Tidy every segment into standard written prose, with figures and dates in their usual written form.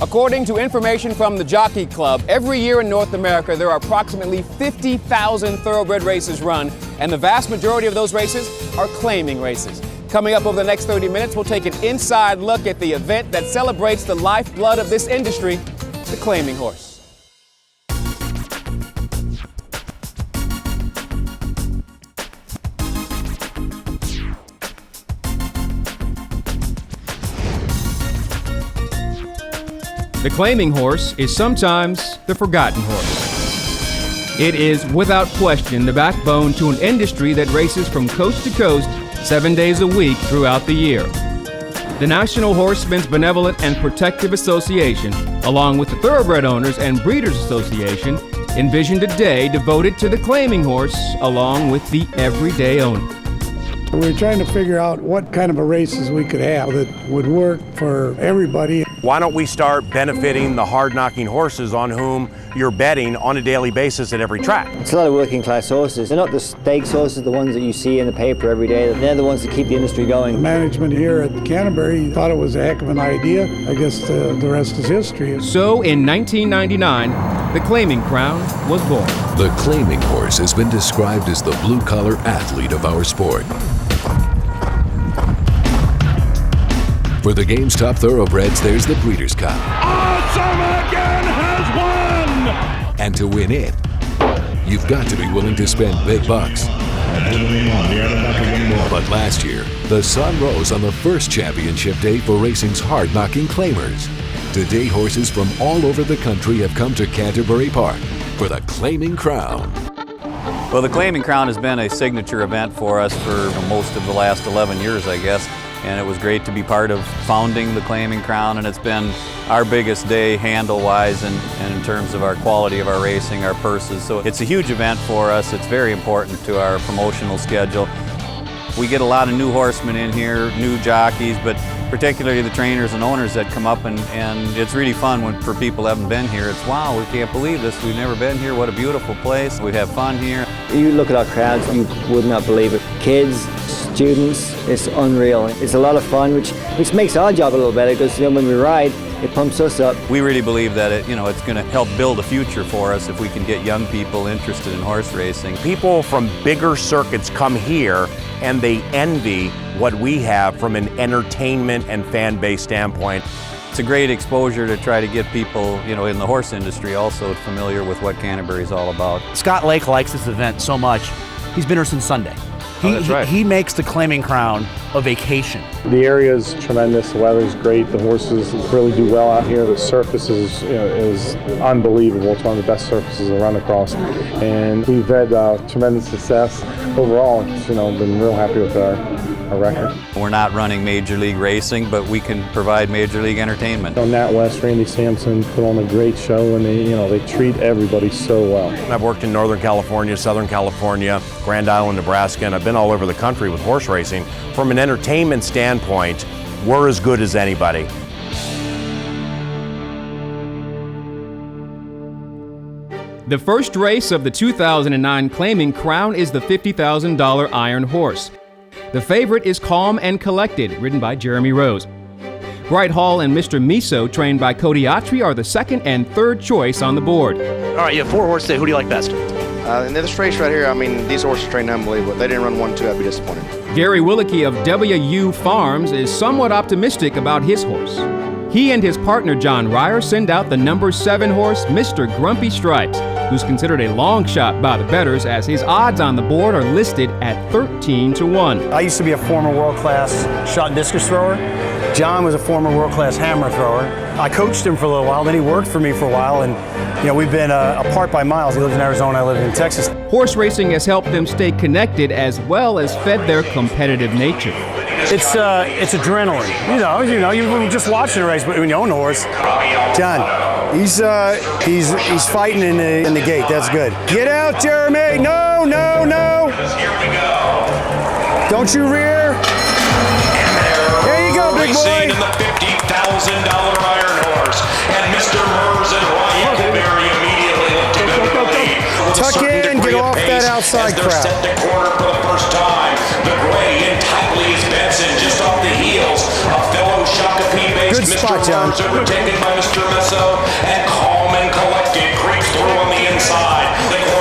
According to information from the Jockey Club, every year in North America there are approximately 50,000 thoroughbred races run, and the vast majority of those races are claiming races. Coming up over the next 30 minutes, we'll take an inside look at the event that celebrates the lifeblood of this industry, the claiming horse. The claiming horse is sometimes the forgotten horse. It is, without question, the backbone to an industry that races from coast to coast 7 days a week throughout the year. The National Horsemen's Benevolent and Protective Association, along with the Thoroughbred Owners and Breeders Association, envisioned a day devoted to the claiming horse along with the everyday owner. We were trying to figure out what kind of a races we could have that would work for everybody. Why don't we start benefiting the hard-knocking horses on whom you're betting on a daily basis at every track? It's a lot of working class horses. They're not the stakes horses, the ones that you see in the paper every day. They're the ones that keep the industry going. Management here at Canterbury thought it was a heck of an idea. I guess the rest is history. So in 1999, the Claiming Crown was born. The claiming horse has been described as the blue-collar athlete of our sport. For the game's top thoroughbreds, there's the Breeders' Cup. Awesome Again has won! And to win it, you've got to be willing to spend big bucks. But last year, the sun rose on the first championship day for racing's hard-knocking claimers. Today, horses from all over the country have come to Canterbury Park for the Claiming Crown. Well, the Claiming Crown has been a signature event for us for most of the last 11 years, I guess. And it was great to be part of founding the Claiming Crown, and it's been our biggest day handle-wise and in terms of our quality of our racing, our purses. So it's a huge event for us. It's very important to our promotional schedule. We get a lot of new horsemen in here, new jockeys, but particularly the trainers and owners that come up, and it's really fun for people who haven't been here. It's, wow, we can't believe this. We've never been here. What a beautiful place. We have fun here. You look at our crowds, you would not believe it. Kids, students, it's unreal. It's a lot of fun, which makes our job a little better because when we ride, it pumps us up. We really believe that it's going to help build a future for us if we can get young people interested in horse racing. People from bigger circuits come here and they envy what we have from an entertainment and fan base standpoint. It's a great exposure to try to get people, in the horse industry also familiar with what Canterbury is all about. Scott Lake likes this event so much, he's been here since Sunday. That's right. He makes the Claiming Crown a vacation. The area is tremendous. The weather is great. The horses really do well out here. The surface is unbelievable. It's one of the best surfaces to run across. And we've had tremendous success overall. Been real happy with our record. We're not running Major League racing, but we can provide Major League entertainment. Nat West, Randy Sampson put on a great show, and they treat everybody so well. I've worked in Northern California, Southern California, Grand Island, Nebraska, and I've been all over the country with horse racing. From an entertainment standpoint, we're as good as anybody. The first race of the 2009 Claiming Crown is the $50,000 Iron Horse. The favorite is Calm and Collected, ridden by Jeremy Rose. Bright Hall and Mr. Miso, trained by Cody Autry, are the second and third choice on the board. All right, you have 4 horses today. Who do you like best? In this race right here, these horses train unbelievable. If they didn't run 1-2, I'd be disappointed. Gary Willicke of WU Farms is somewhat optimistic about his horse. He and his partner John Ryer send out the number 7 horse, Mr. Grumpy Stripes, who's considered a long shot by the bettors as his odds on the board are listed at 13-1. I used to be a former world-class shot and discus thrower. John was a former world-class hammer thrower. I coached him for a little while, then he worked for me for a while, and we've been apart by miles. He lives in Arizona, I live in Texas. Horse racing has helped them stay connected as well as fed their competitive nature. It's adrenaline. You just watching a race, but when you own a horse, John, he's fighting in the gate. That's good. Get out, Jeremy! No! Don't you rear? There you go, big boy. In the $50,000 Iron Horse, and Mr. Mers and Ryan Canterbury immediately look to go to the lead. Tuck in, get off that outside crowd. Set the corner for the first time. The gray and tightly is Benson just off the heels of fellow Shakopee-based Mr. spot, John. Overtaken by Mr. Meso, and calm and collected creeps through on the inside.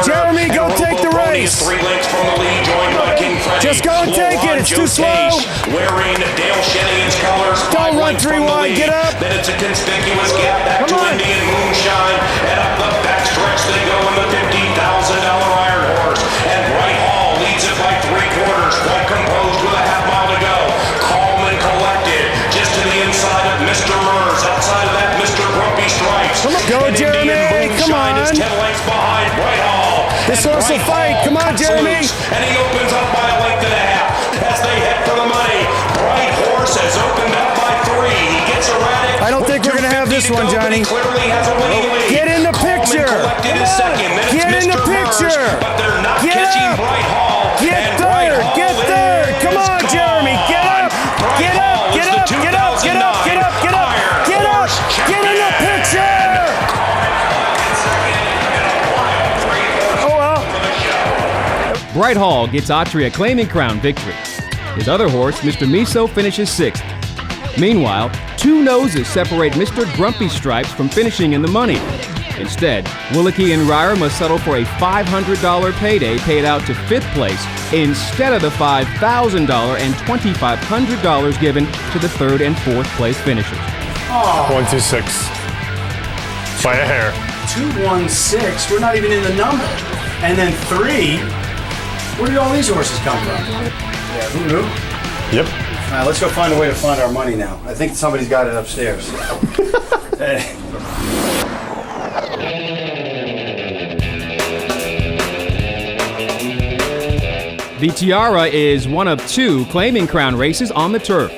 Jeremy, go take the race. 3 lengths from the lead, joined by King Freddy. Just go and take it. It's too slow. Wearing Dale Shenian's colors. Don't run 3 wide. Get up. Then it's a conspicuous gap back to Indian Moonshine, and up the backstretch they go in the $50,000 Iron Horse. And Bright Hall leads it by 3/4, quite composed with a half mile to go. Calm and collected, just to the inside of Mr. Mers. Outside of that, Mr. Grumpy Stripes. Go, and Jeremy. Indian Come Moonshine on. is 10 lengths behind Bright Hall. This And horse will Bright fight. Hall Come on, cuts Jeremy. loose, and he opens up by a length and a half as they head for the money. Bright Horse has opened up by 3. He gets erratic. I don't think we're going to have this one, Johnny. He clearly has a winning lead. Get in the Calm and picture. collected is second. Then it's Get in the Mr. Mers, picture. but they're not Get catching up. Bright Hall. Get And third. Bright Hall Get third. Come is on, gone. Jeremy. Get up. Bright Get Hall up. is Get the up. Get up. Get up. Get up. Get up. Iron Get up. Horse Get in the champion. picture. Oh, well. Bright Hall gets Autry a claiming crown victory. His other horse, Mr. Miso, finishes 6th. Meanwhile, 2 noses separate Mr. Grumpy Stripes from finishing in the money. Instead, Willicke and Ryer must settle for a $500 payday paid out to 5th place instead of the $5,000 and $2,500 given to the 3rd and 4th place finishers. 126. By a hair. 216. We're not even in the number. And then 3. Where did all these horses come from? Yeah, who knew? Yep. All right, let's go find a way to find our money now. I think somebody's got it upstairs. The Tiara is one of 2 claiming crown races on the turf.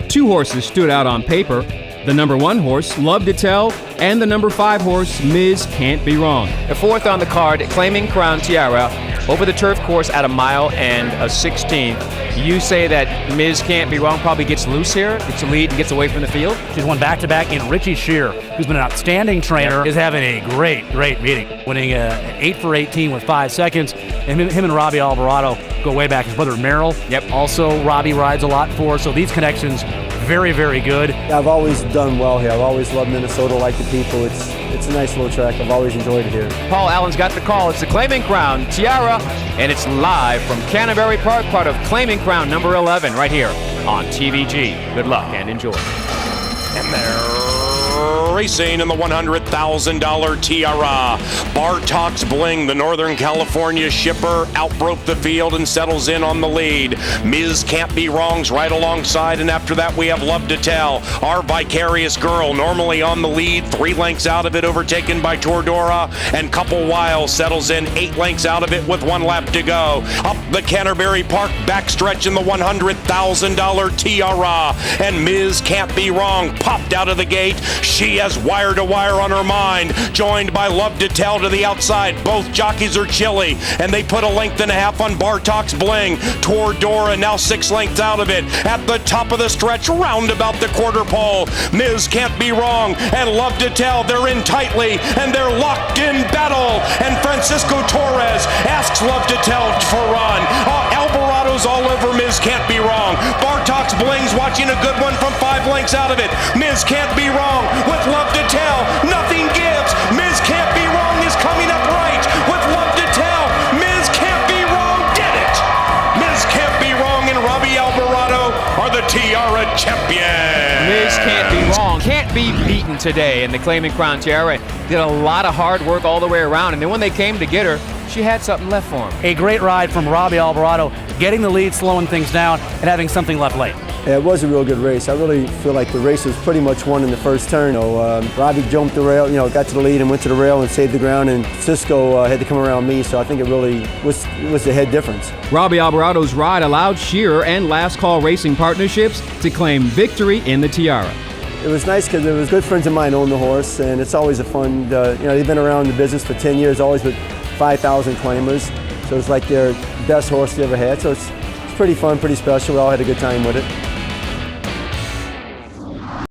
2 horses stood out on paper. The number 1 horse, Love to Tell, and the number 5 horse, Ms. Can't Be Wrong. The 4th on the card, claiming crown Tiara, over the turf course at 1 mile and a 16th. You say that Ms. Can't Be Wrong probably gets loose here, gets a lead and gets away from the field? She's won back-to-back, and Richie Shear, who's been an outstanding trainer, is having a great meeting. Winning 8 for 18 with 5 seconds. And him and Robbie Alvarado go way back. His brother Merrill, also Robbie rides a lot for. So these connections, very, very good. I've always done well here. I've always loved Minnesota, like the people. It's a nice little track. I've always enjoyed it here. Paul Allen's got the call. It's the claiming crown Tiara, and it's live from Canterbury Park, part of claiming crown number 11, right here on TVG. Good luck and enjoy. And they're racing in the $100,000 Tiara. Bartox Bling, the Northern California shipper, outbroke the field and settles in on the lead. Ms. Can't Be Wrong's right alongside, and after that we have Love to Tell. Our Vicarious Girl, normally on the lead, 3 lengths out of it, overtaken by Tordora, and Couple Wiles settles in 8 lengths out of it with 1 lap to go. Up the Canterbury Park backstretch in the $100,000 Tiara, and Ms. Can't Be Wrong popped out of the gate. She has wire to wire on her mind, joined by Love to Tell to the outside. Both jockeys are chilly, and they put a length and a half on Bartox Bling. Tordora now 6 lengths out of it. At the top of the stretch, round about the quarter pole, Ms. Can't Be Wrong and Love to Tell. They're in tightly, and they're locked in battle. And Francisco Torres asks Love to Tell for run. Alvarado's all over Ms. Can't Be Wrong. Bartox Bling's watching a good one from 5 lengths out of it. Ms. Can't Be Wrong with Love to Tell. Nothing gives. Ms. Can't Be Wrong is coming up right with Love to Tell. Ms. Can't Be Wrong did it. Ms. Can't Be Wrong and Robbie Alvarado are the Tiara champions. Ms. Can't Be Wrong can't be beaten today, and the claiming crown Tiara did a lot of hard work all the way around, and then when they came to get her, she had something left for him. A great ride from Robbie Alvarado, getting the lead, slowing things down, and having something left late. Yeah, it was a real good race. I really feel like the race was pretty much won in the first turn. Robbie jumped the rail, got to the lead and went to the rail and saved the ground, and Cisco had to come around me, so I think it really was the head difference. Robbie Alvarado's ride allowed Shearer and Last Call Racing Partnerships to claim victory in the Tiara. It was nice because there was good friends of mine own the horse, and it's always a fun, they've been around the business for 10 years, always with 5,000 claimers, so it's like their best horse they ever had, so it's pretty fun, pretty special. We all had a good time with it.